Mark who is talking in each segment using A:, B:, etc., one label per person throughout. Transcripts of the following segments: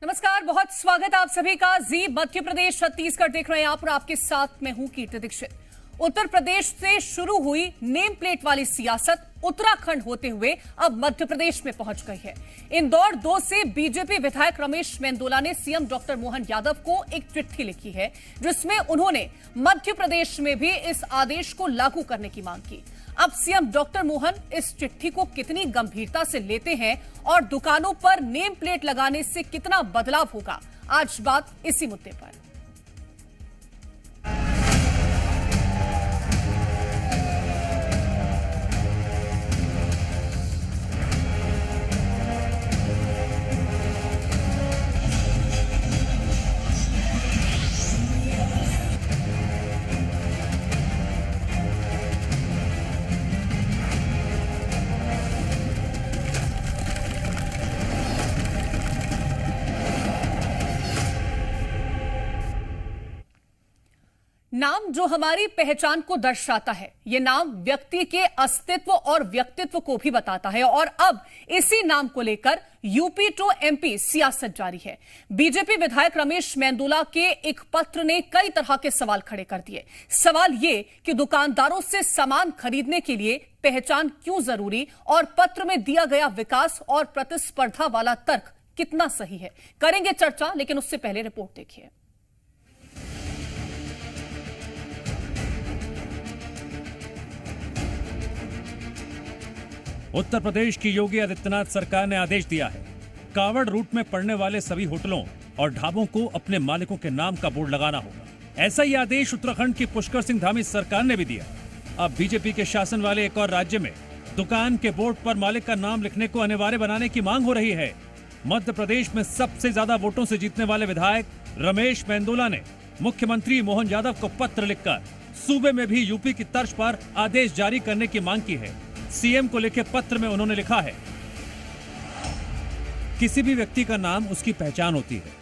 A: नमस्कार, बहुत स्वागत आप सभी का। जी मध्य प्रदेश छत्तीसगढ़ देख रहे हैं आप और आपके साथ मैं हूं कीर्ति दीक्षित। उत्तर प्रदेश से शुरू हुई नेम प्लेट वाली सियासत उत्तराखंड होते हुए अब मध्य प्रदेश में पहुंच गई है। इंदौर 2 से बीजेपी विधायक रमेश मेंदोला ने सीएम डॉक्टर मोहन यादव को एक चिट्ठी लिखी है, जिसमें उन्होंने मध्य प्रदेश में भी इस आदेश को लागू करने की मांग की। अब सीएम डॉक्टर मोहन इस चिट्ठी को कितनी गंभीरता से लेते हैं और दुकानों पर नेम प्लेट लगाने से कितना बदलाव होगा, आज बात इसी मुद्दे पर। नाम जो हमारी पहचान को दर्शाता है, ये नाम व्यक्ति के अस्तित्व और व्यक्तित्व को भी बताता है और अब इसी नाम को लेकर यूपी टू एमपी सियासत जारी है। बीजेपी विधायक रमेश मेंदोला के एक पत्र ने कई तरह के सवाल खड़े कर दिए। सवाल ये कि दुकानदारों से सामान खरीदने के लिए पहचान क्यों जरूरी और पत्र में दिया गया विकास और प्रतिस्पर्धा वाला तर्क कितना सही है। करेंगे चर्चा, लेकिन उससे पहले रिपोर्ट देखिए।
B: उत्तर प्रदेश की योगी आदित्यनाथ सरकार ने आदेश दिया है, कावड़ रूट में पड़ने वाले सभी होटलों और ढाबों को अपने मालिकों के नाम का बोर्ड लगाना होगा। ऐसा ही आदेश उत्तराखंड की पुष्कर सिंह धामी सरकार ने भी दिया। अब बीजेपी के शासन वाले एक और राज्य में दुकान के बोर्ड पर मालिक का नाम लिखने को अनिवार्य बनाने की मांग हो रही है। मध्य प्रदेश में सबसे ज्यादा वोटों से जीतने वाले विधायक रमेश मेंदोला ने मुख्यमंत्री मोहन यादव को पत्र लिखकर सूबे में भी यूपी की तर्ज पर आदेश जारी करने की मांग की है। सीएम को लिखे पत्र में उन्होंने लिखा है, किसी भी व्यक्ति का नाम उसकी पहचान होती है।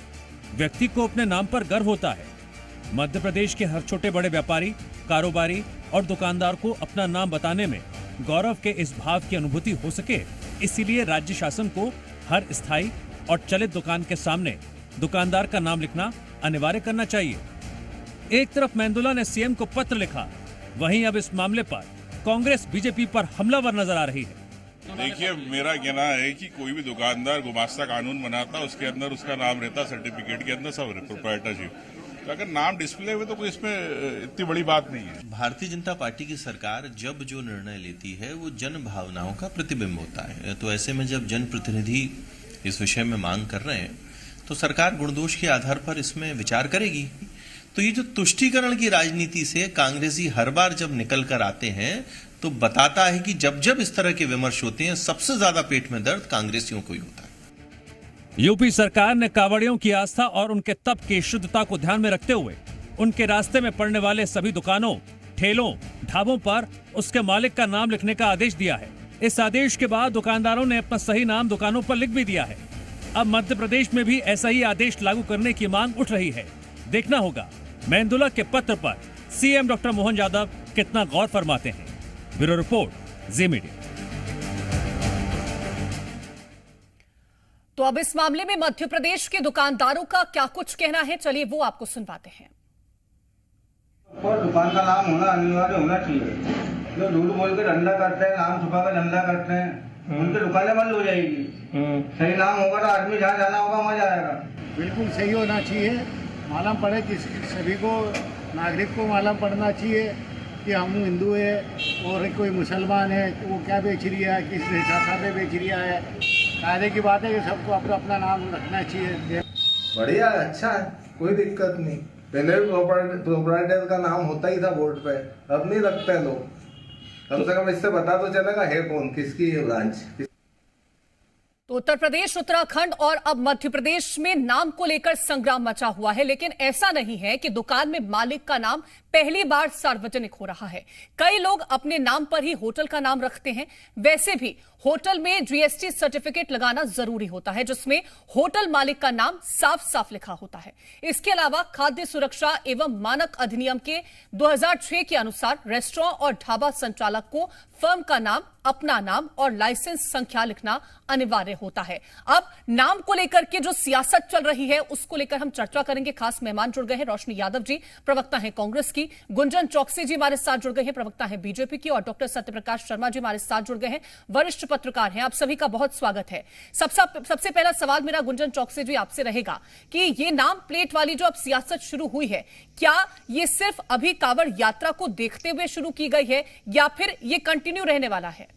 B: व्यक्ति को अपने नाम पर गर्व होता है। मध्य प्रदेश के हर छोटे बड़े व्यापारी, कारोबारी और दुकानदार को अपना नाम बताने में गौरव के इस भाव की अनुभूति हो सके, इसीलिए राज्य शासन को हर स्थायी और चलित दुकान के सामने दुकानदार का नाम लिखना अनिवार्य करना चाहिए। एक तरफ मेंदोला ने सीएम को पत्र लिखा, वहीं अब इस मामले पर कांग्रेस बीजेपी पर हमलावर नजर आ रही है।
C: देखिए, मेरा कहना है कि कोई भी दुकानदार गुमास्ता कानून बनाता, उसके अंदर उसका नाम रहता, सर्टिफिकेट के अंदर सब प्रोप्राइटरशिप। तो अगर नाम डिस्प्ले हुए तो कोई इसमें इतनी बड़ी बात नहीं है।
D: भारतीय जनता पार्टी की सरकार जब जो निर्णय लेती है वो जन भावनाओं का प्रतिबिंब होता है। तो ऐसे में जब जनप्रतिनिधि इस विषय में मांग कर रहे हैं तो सरकार गुणदोष के आधार पर इसमें विचार करेगी। तो ये जो तुष्टीकरण की राजनीति से कांग्रेसी हर बार जब निकल कर आते हैं तो बताता है कि जब जब इस तरह के विमर्श होते हैं सबसे ज्यादा पेट में दर्द कांग्रेसियों को ही होता है।
B: यूपी सरकार ने कांवड़ियों की आस्था और उनके तप की शुद्धता को ध्यान में रखते हुए उनके रास्ते में पड़ने वाले सभी दुकानों, ठेलों, ढाबों पर उसके मालिक का नाम लिखने का आदेश दिया है। इस आदेश के बाद दुकानदारों ने अपना सही नाम दुकानों पर लिख भी दिया है। अब मध्य प्रदेश में भी ऐसा ही आदेश लागू करने की मांग उठ रही है। देखना होगा मेंदोला के पत्र पर सीएम डॉक्टर मोहन यादव कितना गौर फरमाते हैं। ब्यूरो रिपोर्ट, जी मीडिया।
A: तो अब इस मामले में मध्य प्रदेश के दुकानदारों का क्या कुछ कहना है, चलिए वो आपको सुनवाते हैं।
E: और दुकान का नाम होना अनिवार्य होना चाहिए। जो झूठ बोल के धंधा करते हैं, नाम छुपा कर धंधा करते हैं, उनकी दुकानें बंद हो जाएगी। सही नाम होगा तो आदमी जहाँ जाना होगा वहाँ जाएगा।
F: बिल्कुल सही होना चाहिए। मालूम पड़े कि सभी को, नागरिक को मालूम पड़ना चाहिए कि हम हिंदू है और कोई मुसलमान है, वो क्या बेच रहा है, किस हिसाब से बेच रहा है। फायदे की बात है कि सबको अपना अपना नाम रखना चाहिए।
G: बढ़िया, अच्छा है, कोई दिक्कत नहीं। पहले भी प्रोप्राइटर का नाम होता ही था बोर्ड पे, अब नहीं रखते लोग। कम से कम इससे पता तो चलेगा है कौन, किसकी है ब्रांच।
A: तो उत्तर प्रदेश, उत्तराखंड और अब मध्य प्रदेश में नाम को लेकर संग्राम मचा हुआ है, लेकिन ऐसा नहीं है कि दुकान में मालिक का नाम पहली बार सार्वजनिक हो रहा है। कई लोग अपने नाम पर ही होटल का नाम रखते हैं। वैसे भी होटल में जीएसटी सर्टिफिकेट लगाना जरूरी होता है, जिसमें होटल मालिक का नाम साफ साफ लिखा होता है। इसके अलावा खाद्य सुरक्षा एवं मानक अधिनियम के 2006 के अनुसार रेस्टोरेंट और ढाबा संचालक को फर्म का नाम, अपना नाम और लाइसेंस संख्या लिखना अनिवार्य होता है। अब नाम को लेकर के जो सियासत चल रही है उसको लेकर हम चर्चा करेंगे। खास मेहमान जुड़ गए हैं, रोशनी यादव जी प्रवक्ता हैं कांग्रेस की, गुंजन चौकसी जी हमारे साथ जुड़ गए हैं, प्रवक्ता हैं बीजेपी की, और डॉक्टर सत्यप्रकाश शर्मा जी हमारे साथ जुड़ गए हैं, वरिष्ठ पत्रकार हैं। आप सभी का बहुत स्वागत है। सबसे पहला सवाल मेरा गुंजन चौकसी जी आपसे रहेगा कि ये नाम प्लेट वाली जो अब सियासत शुरू हुई है, क्या ये सिर्फ अभी कांवड़ यात्रा को देखते हुए शुरू की गई है या फिर ये कंटिन्यू रहने वाला है?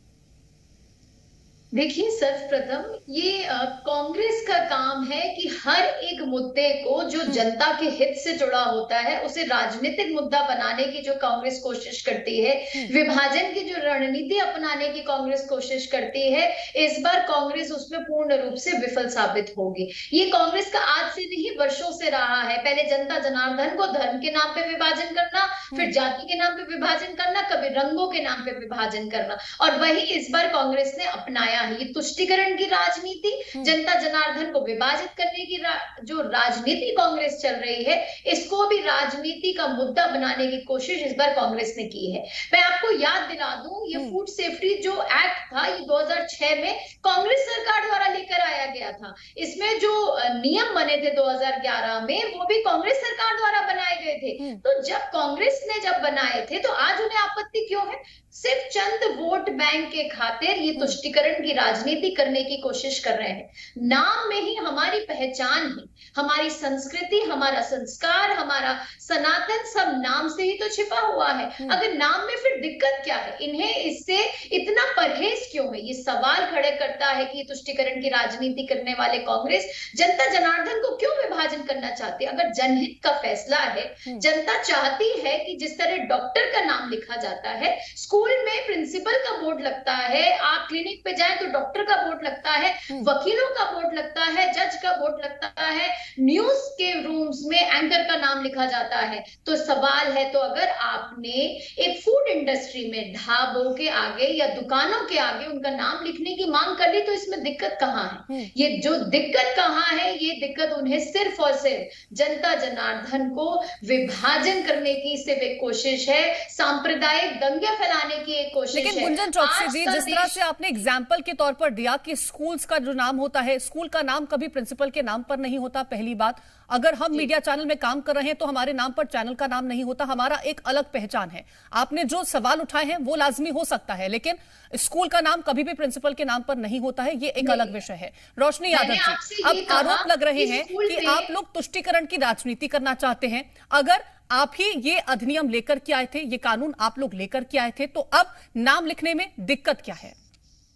H: देखिए, सर्वप्रथम ये कांग्रेस का काम है कि हर एक मुद्दे को जो जनता के हित से जुड़ा होता है उसे राजनीतिक मुद्दा बनाने की जो कांग्रेस कोशिश करती है, विभाजन की जो रणनीति अपनाने की कांग्रेस कोशिश करती है, इस बार कांग्रेस उसमें पूर्ण रूप से विफल साबित होगी। ये कांग्रेस का आज से नहीं वर्षों से रहा है। पहले जनता जनार्दन को धर्म के नाम पे विभाजन करना, फिर जाति के नाम पे विभाजन करना, कभी रंगों के नाम पे विभाजन करना, और वही इस बार कांग्रेस ने अपनाया। ये तुष्टीकरण की राजनीति, जनता जनार्दन को विभाजित करने की जो राजनीति कांग्रेस चल रही है, इसको भी राजनीति का मुद्दा बनाने की कोशिश इस बार कांग्रेस ने की है। मैं आपको याद दिला दूं, ये फूड सेफ्टी जो एक्ट था, ये 2006 में कांग्रेस सरकार द्वारा लेकर आया गया था। इसमें जो नियम बने थे 2011 में, वो भी कांग्रेस सरकार द्वारा बनाए गए थे। तो जब कांग्रेस ने जब बनाए थे, तो आज उन्हें आपत्ति क्यों है? सिर्फ चंद वोट बैंक के खातिर ये तुष्टीकरण की राजनीति करने की कोशिश कर रहे हैं। नाम में ही हमारी पहचान है, हमारी संस्कृति, हमारा संस्कार, हमारा सनातन सब नाम से ही तो छिपा हुआ है। अगर नाम में फिर दिक्कत क्या है? इन्हें इससे इतना परहेज क्यों है? ये सवाल खड़े करता है कि तुष्टीकरण की राजनीति करने वाले कांग्रेस जनता जनार्दन को क्यों विभाजन करना चाहती है? अगर जनहित का फैसला है, जनता चाहती है कि जिस तरह डॉक्टर का नाम लिखा जाता है, स्कूल में प्रिंसिपल का बोर्ड लगता है, आप क्लिनिक पे जाएं तो डॉक्टर का बोर्ड लगता है, वकीलों का बोर्ड लगता है, जज का बोर्ड लगता है, न्यूज के रूम्स में एंकर का नाम लिखा जाता है। तो सवाल है, तो अगर आपने एक फूड इंडस्ट्री में ढाबों के आगे या दुकानों के आगे उनका नाम लिखने की मांग कर ली, तो इसमें दिक्कत कहां है? ये जो दिक्कत कहां है, ये दिक्कत उन्हें सिर्फ और सिर्फ जनता जनार्दन को विभाजन करने की सिर्फ एक कोशिश है, सांप्रदायिक दंगे फैलाने की एक कोशिश है।
A: लेकिन गुंजन चौकसी जी, जिस तरह से आपने एग्जाम्पल के तौर पर दिया कि स्कूल्स का जो नाम होता है, स्कूल का नाम कभी प्रिंसिपल के नाम पर नहीं होता। पहली बात, अगर हम मीडिया चैनल में काम कर रहे हैं तो हमारे नाम पर चैनल का नाम नहीं होता, हमारा एक अलग पहचान है। आपने जो सवाल उठाए हैं वो लाजमी हो सकता है, लेकिन स्कूल का नाम कभी भी प्रिंसिपल के नाम पर नहीं होता है, ये एक अलग विषय है। रोशनी यादव जी, अब आरोप लग रहे हैं कि आप लोग तुष्टीकरण की राजनीति करना चाहते हैं। अगर आप ही ये अधिनियम लेकर के आए थे, ये कानून आप लोग लेकर के आए थे, तो अब नाम लिखने में दिक्कत क्या है?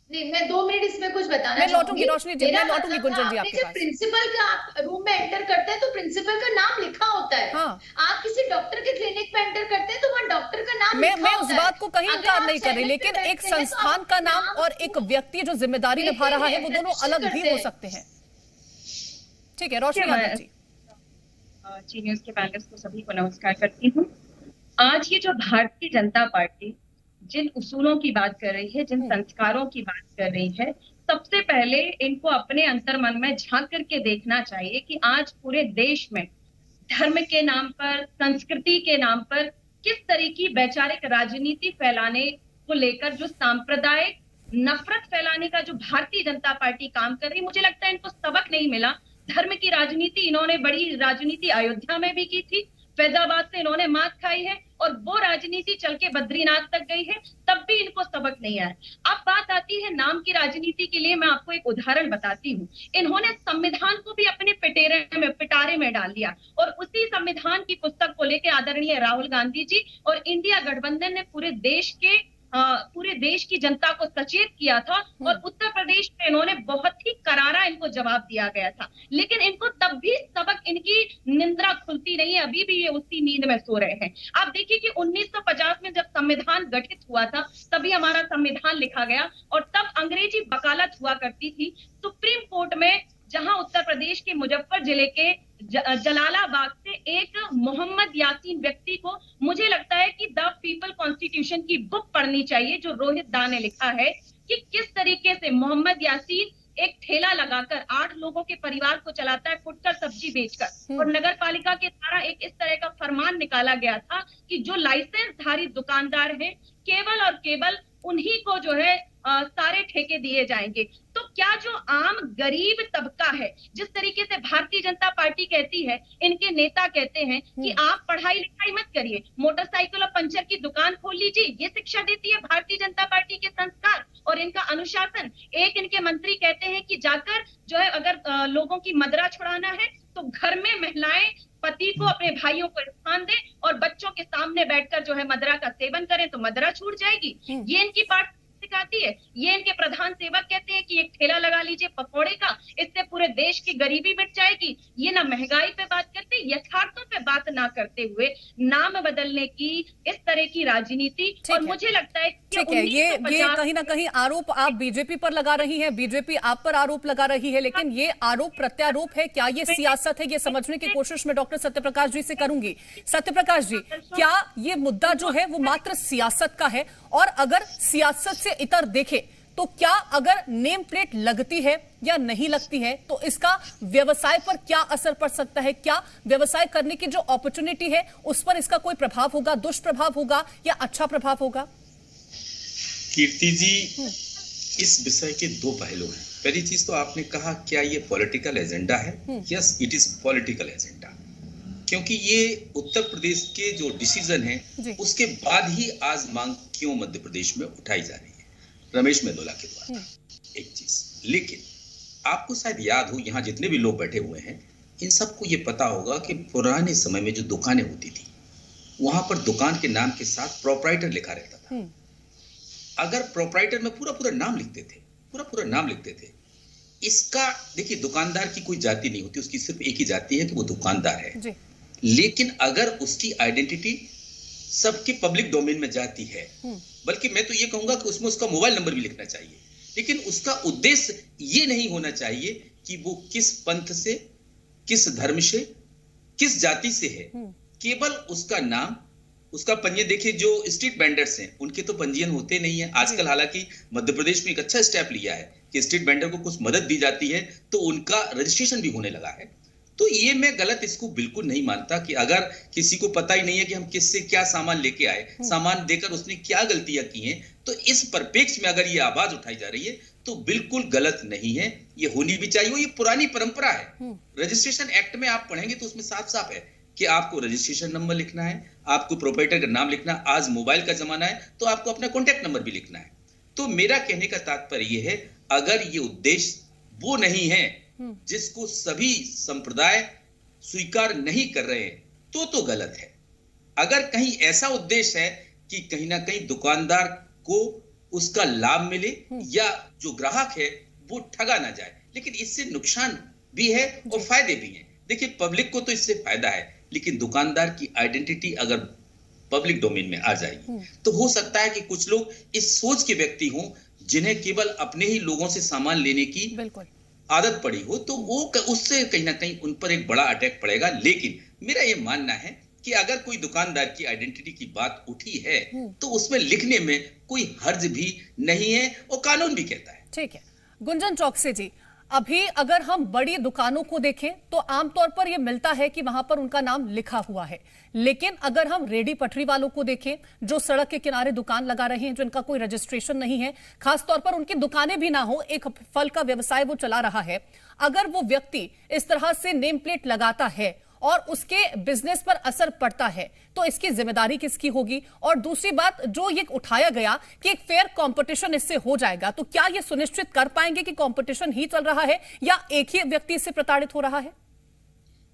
H: नहीं, मैं 2 मिनट इसमें कुछ बताना
A: मैं लौटूंगी रोशनी जी, मैं लौटूंगी गुंजन जी आपके पास।
H: प्रिंसिपल का आप रूम में एंटर करते हैं तो प्रिंसिपल का नाम लिखा होता है।
A: हाँ।
H: आप किसी डॉक्टर के क्लिनिक में एंटर करते हैं तो वहाँ डॉक्टर का नाम
A: मैं उस बात को कहीं इनकार नहीं कर रही, लेकिन एक संस्थान का नाम और एक व्यक्ति जो जिम्मेदारी निभा रहा है, वो दोनों अलग भी हो सकते हैं। ठीक है, रोशनी यादव जी।
I: जी न्यूज के पैनलिस्ट को सभी को नमस्कार करती हूँ। आज ये जो भारतीय जनता पार्टी जिन उसूलों की बात कर रही है, जिन संस्कारों की बात कर रही है, सबसे पहले इनको अपने अंतर्मन में झांक करके देखना चाहिए कि आज पूरे देश में धर्म के नाम पर, संस्कृति के नाम पर किस तरह की वैचारिक राजनीति फैलाने को लेकर जो सांप्रदायिक नफरत फैलाने का जो भारतीय जनता पार्टी काम कर रही है, मुझे लगता है इनको सबक नहीं मिला। धर्म की राजनीति इन्होंने बड़ी राजनीति अयोध्या में भी की थी, फैजाबाद से इन्होंने मात खाई है, और वो राजनीति चल के बद्रीनाथ तक गई है, तब भी इनको सबक नहीं आया। अब बात आती है नाम की राजनीति के लिए, मैं आपको एक उदाहरण बताती हूँ। इन्होंने संविधान को भी अपने पिटारे में डाल दिया, और उसी संविधान की पुस्तक को लेकर आदरणीय राहुल गांधी जी और इंडिया गठबंधन ने पूरे देश की जनता को सचेत किया था, और उत्तर प्रदेश में इन्होंने बहुत ही करारा इनको जवाब दिया गया था। लेकिन इनको तब भी सबक, इनकी निंद्रा खुलती नहीं है, अभी भी ये उसी नींद में सो रहे हैं। आप देखिए कि 1950 में जब संविधान गठित हुआ था, तभी हमारा संविधान लिखा गया, और तब अंग्रेजी वकालत हुआ करती थी। सुप्रीम कोर्ट में, जहां उत्तर प्रदेश के मुजफ्फर जिले के जलालाबाद से एक मोहम्मद यासीन व्यक्ति को मुझे लगता है कि द पीपल कॉन्स्टिट्यूशन की बुक पढ़नी चाहिए, जो रोहित दा ने लिखा है कि किस तरीके से मोहम्मद यासीन एक ठेला लगाकर 8 लोगों के परिवार को चलाता है, फुटकर सब्जी बेचकर। और नगर पालिका के द्वारा एक इस तरह का फरमान निकाला गया था कि जो लाइसेंस धारी दुकानदार हैं केवल और केवल उन्हीं को जो है सारे ठेके दिए जाएंगे। तो क्या जो आम गरीब तबका है, जिस तरीके से भारतीय जनता पार्टी कहती है, इनके नेता कहते हैं कि आप पढ़ाई लिखाई मत करिए, मोटरसाइकिल और पंचर की दुकान खोल लीजिए, ये शिक्षा देती है भारतीय जनता पार्टी के संस्कार और इनका अनुशासन। एक इनके मंत्री कहते हैं कि जाकर जो है अगर लोगों की मदरा छुड़ाना है तो घर में महिलाएं पति को, अपने भाइयों को स्थान दें और बच्चों के सामने बैठकर जो है मदरा का सेवन करें तो मदरा छूट जाएगी। ये इनकी पार्टी सिखाती है। ये इनके प्रधान सेवक कहते हैं कि एक ठेला लगा लीजिए पकौड़े का, इससे पूरे देश की गरीबी मिट जाएगी। ये ना महंगाई पे बात करते, यथार्थों पे बात ना करते हुए नाम बदलने की इस तरह की राजनीति। और मुझे लगता है
A: ठीक है, ये कहीं ना कहीं आरोप आप बीजेपी पर लगा रही है, बीजेपी आप पर आरोप लगा रही है, लेकिन ये आरोप प्रत्यारोप है, क्या ये सियासत है, ये समझने की कोशिश मैं डॉक्टर सत्यप्रकाश जी से करूंगी। सत्यप्रकाश जी, क्या ये मुद्दा जो है वो मात्र सियासत का है? और अगर सियासत से इतर देखे तो क्या अगर नेम प्लेट लगती है या नहीं लगती है तो इसका व्यवसाय पर क्या असर पड़ सकता है? क्या व्यवसाय करने की जो अपॉर्चुनिटी है उस पर इसका कोई प्रभाव होगा, दुष्प्रभाव होगा या अच्छा प्रभाव होगा?
J: कीर्ति जी, इस विषय के दो पहलू हैं। पहली चीज तो आपने कहा क्या ये पॉलिटिकल एजेंडा है? Yes, it is political agenda, क्योंकि ये उत्तर प्रदेश के जो डिसीजन है उसके बाद ही आज मांग क्यों मध्य प्रदेश में उठाई जा रही है रमेश मेहंदोला के द्वारा, एक चीज। लेकिन आपको शायद याद हो, यहाँ जितने भी लोग बैठे हुए हैं इन सबको ये पता होगा कि पुराने समय में जो दुकानें होती थी वहां पर दुकान के नाम के साथ प्रोप्राइटर लिखा रहता था। अगर प्रोप्राइटर में पूरा नाम लिखते थे, पूरा नाम लिखते थे, इसका देखिए दुकानदार की कोई जाति नहीं होती, उसकी सिर्फ एक ही जाति है कि वो दुकानदार है। लेकिन अगर उसकी आइडेंटिटी सबके पब्लिक डोमेन में जाती है, बल्कि मैं तो ये कहूंगा कि उसमें उसका मोबाइल नंबर भी लिखना चाहिए, लेकिन उसका उद्देश्य ये नहीं होना चाहिए कि वो किस पंथ से, किस धर्म से, किस जाति से है। केवल उसका नाम, उसका पंजीयन। देखिए जो स्ट्रीट वेंडर्स हैं उनके तो पंजीयन होते नहीं है आजकल। हालांकि मध्य प्रदेश में एक अच्छा स्टेप लिया है कि स्ट्रीट वेंडर को कुछ मदद दी जाती है तो उनका रजिस्ट्रेशन भी होने लगा है। तो ये मैं गलत इसको बिल्कुल नहीं मानता कि अगर किसी को पता ही नहीं है कि हम किससे क्या सामान लेके आए, सामान देकर उसने क्या गलतियां की हैं, तो इस परिप्रेक्ष्य में अगर ये आवाज उठाई जा रही है तो बिल्कुल गलत नहीं है, ये होनी भी चाहिए। ये पुरानी परंपरा है। रजिस्ट्रेशन एक्ट में आप पढ़ेंगे तो उसमें साफ साफ है कि आपको रजिस्ट्रेशन नंबर लिखना है, आपको प्रोप्राइटर का नाम लिखना है। आज मोबाइल का जमाना है तो आपको अपना कॉन्टैक्ट नंबर भी लिखना है। तो मेरा कहने का तात्पर्य यह है, अगर ये उद्देश्य वो नहीं है जिसको सभी संप्रदाय स्वीकार नहीं कर रहे हैं तो गलत है। अगर कहीं ऐसा उद्देश्य है कि कहीं ना कहीं दुकानदार को उसका लाभ मिले या जो ग्राहक है वो ठगा ना जाए, लेकिन इससे नुकसान भी है और फायदे भी हैं। देखिए पब्लिक को तो इससे फायदा है, लेकिन दुकानदार की आइडेंटिटी अगर पब्लिक डोमेन में आ जाएगी तो हो सकता है कि कुछ लोग इस सोच के व्यक्ति हों जिन्हें केवल अपने ही लोगों से सामान लेने की आदत पड़ी हो, तो वो उससे कहीं ना कहीं उन पर एक बड़ा अटैक पड़ेगा। लेकिन मेरा ये मानना है कि अगर कोई दुकानदार की आइडेंटिटी की बात उठी है तो उसमें लिखने में कोई हर्ज भी नहीं है और कानून भी कहता है।
A: ठीक है गुंजन चौकसी जी, अभी अगर हम बड़ी दुकानों को देखें तो आमतौर पर यह मिलता है कि वहां पर उनका नाम लिखा हुआ है, लेकिन अगर हम रेडी पटरी वालों को देखें जो सड़क के किनारे दुकान लगा रहे हैं, जिनका कोई रजिस्ट्रेशन नहीं है, खासतौर पर उनकी दुकानें भी ना हो, एक फल का व्यवसाय वो चला रहा है, अगर वो व्यक्ति इस तरह से नेम प्लेट लगाता है और उसके बिजनेस पर असर पड़ता है तो इसकी जिम्मेदारी किसकी होगी? और दूसरी बात जो ये उठाया गया कि एक फेयर कंपटीशन इससे हो जाएगा, तो क्या ये सुनिश्चित कर पाएंगे कि कंपटीशन ही चल रहा है या एक ही व्यक्ति इससे प्रताड़ित हो रहा है?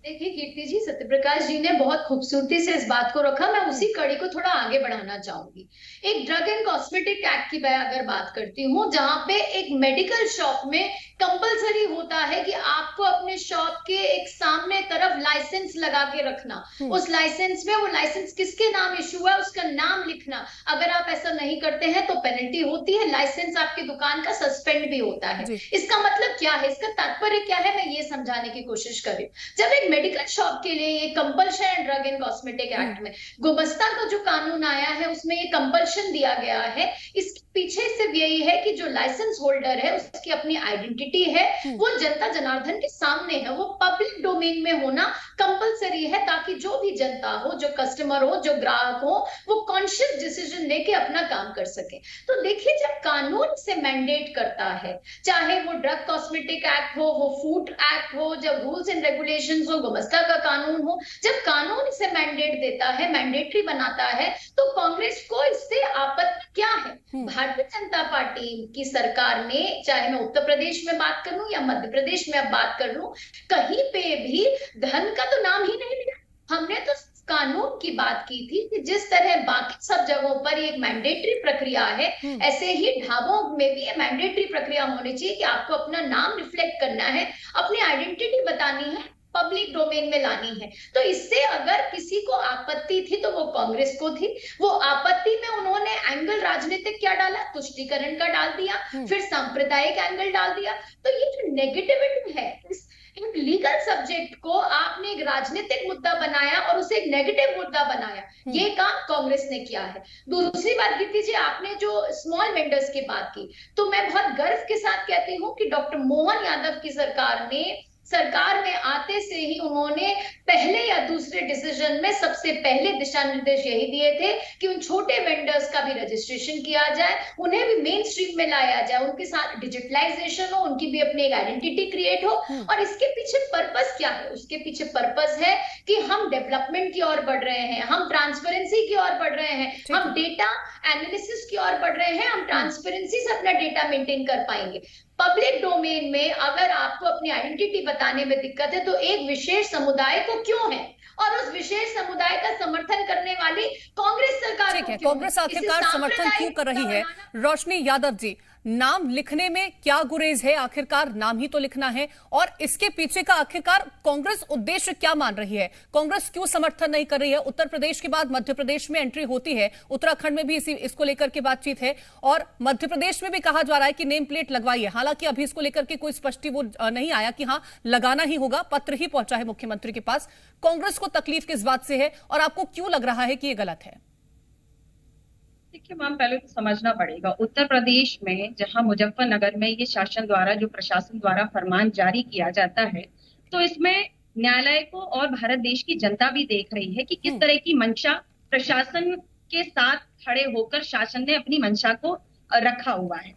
H: देखिए कीर्ति जी, सत्यप्रकाश जी ने बहुत खूबसूरती से इस बात को रखा। मैं उसी कड़ी को थोड़ा आगे बढ़ाना चाहूंगी। एक ड्रग एंड कॉस्मेटिक एक्ट की मैं अगर बात करती हूँ, जहां पे एक मेडिकल शॉप में कंपलसरी होता है कि आपको अपने शॉप के एक एक सामने तरफ लाइसेंस लगा के रखना, उस लाइसेंस में वो लाइसेंस किसके नाम इशू है उसका नाम लिखना। अगर आप ऐसा नहीं करते हैं तो पेनल्टी होती है, लाइसेंस आपकी दुकान का सस्पेंड भी होता है। इसका मतलब क्या है, इसका तात्पर्य क्या है, मैं ये समझाने की कोशिश कर रही हूँ। जब एक मेडिकल शॉप के लिए ये compulsion and drug and cosmetic act में गुमस्ता का जो कानून आया है उसमें ये कंपल्शन दिया गया है, इसके पीछे सिर्फ यही है कि जो लाइसेंस होल्डर है उसकी अपनी आइडेंटिटी है, वो जनता जनार्दन के सामने है, वो पब्लिक डोमेन में होना कंपलसरी है, ताकि जो भी जनता हो, जो कस्टमर हो, जो ग्राहक हो, वो कॉन्शियस डिसीजन लेके अपना काम कर सके। तो देखिए, जब कानून से मैंडेट करता है, चाहे वो ड्रग कॉस्मेटिक एक्ट हो, वो फूड एक्ट हो, जब रूल्स एंड रेगुलेशंस हो, गुमस्ता का कानून हो, जब कानून इसे मैंडेट देता है, मैंडेटरी बनाता है, तो कांग्रेस को इससे आपत्ति क्या है? भारतीय जनता पार्टी की सरकार ने, चाहे मैं उत्तर प्रदेश में बात कर लूं या मध्य प्रदेश में अब बात कर लूं, कहीं पे भी धन का तो नाम ही नहीं लिया। हमने तो कानून की बात की थी कि जिस तरह बाकी सब जगहों पर एक मैंडेटरी प्रक्रिया है, ऐसे ही ढाबों में भी ये मैंडेटरी प्रक्रिया होनी चाहिए कि आपको अपना नाम रिफ्लेक्ट करना है, अपनी आइडेंटिटी बतानी है, पब्लिक डोमेन में लानी है। तो इससे अगर किसी को आपत्ति थी तो वो कांग्रेस को थी। वो आपत्ति में उन्होंने एंगल राजनीतिक क्या डाला, तुष्टीकरण का डाल दिया, फिर सांप्रदायिक एंगल डाल दिया। तो ये जो नेगेटिविटी है, एक लीगल सब्जेक्ट को आपने एक राजनीतिक मुद्दा बनाया और उसे एक नेगेटिव मुद्दा बनाया, ये काम कांग्रेस ने किया है। दूसरी बात कीर्ति जी, आपने जो स्मॉल वेंडर्स की बात की, तो मैं बहुत गर्व के साथ कहती हूँ कि डॉक्टर मोहन यादव की सरकार में आते से ही उन्होंने पहले या दूसरे डिसीजन में सबसे पहले दिशा निर्देश यही दिए थे कि उन छोटे वेंडर्स का भी रजिस्ट्रेशन किया जाए, उन्हें भी मेन स्ट्रीम में लाया जाए, उनके साथ डिजिटलाइजेशन हो, उनकी भी अपनी एक आइडेंटिटी क्रिएट हो। और इसके पीछे पर्पस क्या है? उसके पीछे पर्पस है कि हम डेवलपमेंट की ओर बढ़ रहे हैं, हम ट्रांसपेरेंसी की ओर बढ़ रहे हैं, हम डेटा एनालिसिस की ओर बढ़ रहे हैं, हम ट्रांसपेरेंसी से अपना डेटा मेंटेन कर पाएंगे। पब्लिक डोमेन में अगर आपको अपनी आइडेंटिटी बताने में दिक्कत है तो एक विशेष समुदाय को क्यों है, और उस विशेष समुदाय का समर्थन करने वाली कांग्रेस सरकार
A: ठीक है, कांग्रेस आखिरकार समर्थन क्यों कर रही है? रोशनी यादव जी, नाम लिखने में क्या गुरेज है? आखिरकार नाम ही तो लिखना है, और इसके पीछे का आखिरकार कांग्रेस उद्देश्य क्या मान रही है? कांग्रेस क्यों समर्थन नहीं कर रही है? उत्तर प्रदेश के बाद मध्य प्रदेश में एंट्री होती है, उत्तराखंड में भी इसको लेकर के बातचीत है, और मध्य प्रदेश में भी कहा जा रहा है कि नेम प्लेट लगवाइए। हालांकि अभी इसको लेकर के कोई स्पष्टी वो नहीं आया कि हाँ लगाना ही होगा, पत्र ही पहुंचा है मुख्यमंत्री के पास। कांग्रेस को तकलीफ किस बात से है, और आपको क्यों लग रहा है कि ये गलत है?
I: देखिए मैम, पहले तो समझना पड़ेगा, उत्तर प्रदेश में जहां मुजफ्फरनगर में ये शासन द्वारा, जो प्रशासन द्वारा फरमान जारी किया जाता है, तो इसमें न्यायालय को और भारत देश की जनता भी देख रही है कि किस तरह की मंशा प्रशासन के साथ खड़े होकर शासन ने अपनी मंशा को रखा हुआ है।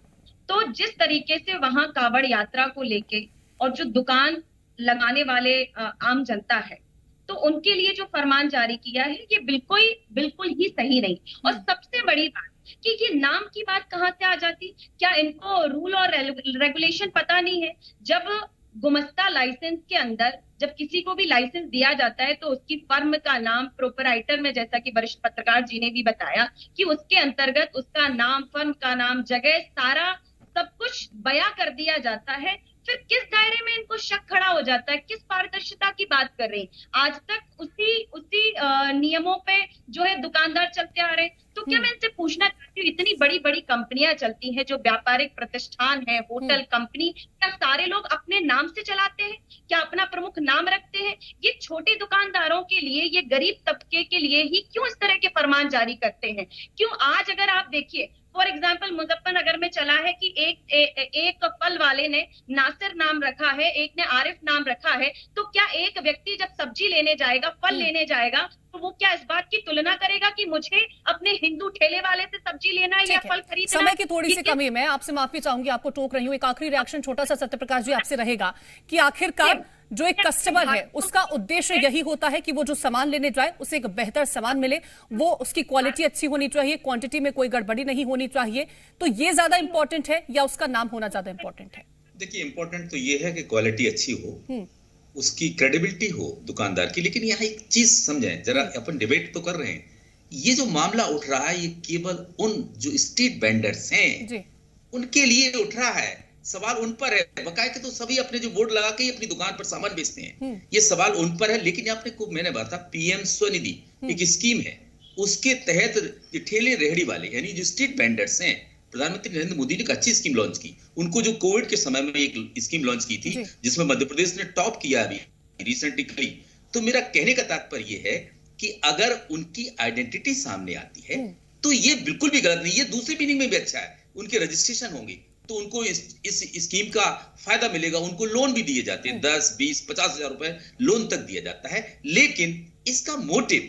I: तो जिस तरीके से वहां कांवड़ यात्रा को लेके और जो दुकान लगाने वाले आम जनता है, तो उनके लिए जो फरमान जारी किया है ये बिल्कुल ही सही नहीं। और सबसे बड़ी बात कि ये नाम की बात कहाँ से आ जाती? क्या इनको रूल और रेगुलेशन पता नहीं है? जब गुमस्ता लाइसेंस के अंदर जब किसी को भी लाइसेंस दिया जाता है तो उसकी फर्म का नाम प्रोपराइटर में, जैसा कि वरिष्ठ पत्रकार जी ने भी बताया, कि उसके अंतर्गत उसका नाम, फर्म का नाम, जगह, सारा सब कुछ बयां कर दिया जाता है। फिर किस दायरे में इनको शक खड़ा हो जाता है? किस पारदर्शिता की बात कर रहे हैं? आज तक उसी नियमों पे जो है दुकानदार चलते आ रहे हैं। तो क्या मैं इनसे पूछना चाहती हूँ, इतनी बड़ी बड़ी कंपनियां चलती हैं, जो व्यापारिक प्रतिष्ठान है, होटल कंपनी, क्या सारे लोग अपने नाम से चलाते हैं? क्या अपना प्रमुख नाम रखते हैं? ये छोटे दुकानदारों के लिए, ये गरीब तबके के लिए ही क्यों इस तरह के फरमान जारी करते हैं? क्यों आज अगर आप देखिए, फॉर एग्जाम्पल मुजफ्फरनगर में चला है कि एक फल वाले ने नासिर नाम रखा है, एक ने आरिफ नाम रखा है, तो क्या एक व्यक्ति जब सब्जी लेने जाएगा, फल लेने जाएगा, तो वो क्या इस बात की तुलना करेगा कि मुझे अपने हिंदू ठेले वाले से सब्जी लेना है या फल खरीदना?
A: समय की थोड़ी सी कमी है, मैं आपसे माफी चाहूंगी, आपको टोक रही हूँ। एक आखिरी रिएक्शन छोटा सा सत्यप्रकाश जी आपसे रहेगा कि आखिरकार जो एक कस्टमर है उसका उद्देश्य यही होता है कि वो जो सामान लेने जाए उसे एक बेहतर सामान मिले, वो उसकी क्वालिटी अच्छी होनी चाहिए, क्वांटिटी में कोई गड़बड़ी नहीं होनी चाहिए। तो ये ज्यादा इंपॉर्टेंट है या उसका नाम होना ज्यादा इंपॉर्टेंट है?
J: देखिए, इंपॉर्टेंट तो ये है कि क्वालिटी अच्छी हो, उसकी क्रेडिबिलिटी हो दुकानदार की। लेकिन यहाँ एक चीज समझें जरा, अपन डिबेट तो कर रहे हैं, ये जो मामला उठ रहा है ये केवल उन जो स्ट्रीट वेंडर्स हैं उनके लिए उठ रहा है। सवाल उन पर है। बकाया के तो सभी अपने जो बोर्ड लगा के ही अपनी दुकान पर सामान बेचते हैं, ये सवाल उन पर है। लेकिन आपने को मैंने बताया पीएम स्वनिधि एक स्कीम है, उसके तहत ये ठेले रेहड़ी वाले यानी जो स्ट्रीट वेंडर्स हैं, प्रधानमंत्री नरेंद्र मोदी ने एक अच्छी स्कीम लॉन्च की। उनको जो कोविड के समय में एक स्कीम लॉन्च की थी जिसमें मध्य प्रदेश ने टॉप किया अभी रिसेंटली करी। तो मेरा कहने का तात्पर्य है कि अगर उनकी आइडेंटिटी सामने आती है तो ये बिल्कुल भी गलत नहीं, ये दूसरी मीनिंग में भी अच्छा है। उनके रजिस्ट्रेशन होंगे तो उनको इस स्कीम का फायदा मिलेगा। उनको लोन भी दिए जाते हैं, 10, 20, 50 हजार रुपए लोन तक दिया जाता है। लेकिन इसका मोटिव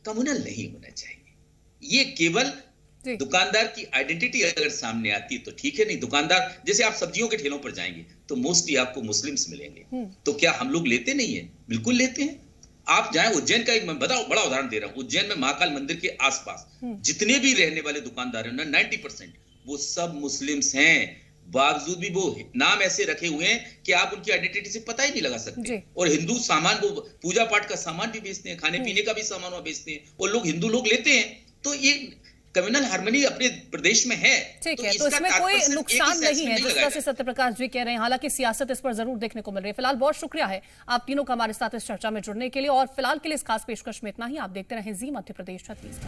J: कम्युनल नहीं होना चाहिए। ये केवल दुकानदार की आइडेंटिटी अगर सामने आती है तो ठीक है, नहीं दुकानदार जैसे आप सब्जियों के ठेलों पर जाएंगे तो मोस्टली आपको मुस्लिम्स मिलेंगे, तो क्या हम लोग लेते नहीं है? बिल्कुल लेते हैं। आप जाएं उज्जैन का एक मैं बड़ा उदाहरण दे रहा हूं, उज्जैन में महाकाल मंदिर के आसपास जितने भी रहने वाले दुकानदार हैं ना 90% वो सब मुस्लिम्स हैं। बावजूद भी वो नाम ऐसे रखे हुए हैं कि आप उनकी आइडेंटिटी से पता ही नहीं लगा सकते। और हिंदू सामान, वो पूजा पाठ का सामान भी बेचते हैं, खाने पीने का भी सामान वहां बेचते हैं, और लोग हिंदू लोग लेते हैं। तो ये कम्युनल हार्मनी अपने प्रदेश में है।
A: ठीक है, तो इसमें कोई नुकसान नहीं है जिस तरह से सत्यप्रकाश जी कह रहे हैं। हालांकि सियासत इस पर जरूर देखने को मिल रही है। फिलहाल बहुत शुक्रिया है आप तीनों का हमारे साथ इस चर्चा में जुड़ने के लिए, और फिलहाल के लिए इस खास पेशकश में इतना ही। आप देखते रहें जी मध्य प्रदेश 36।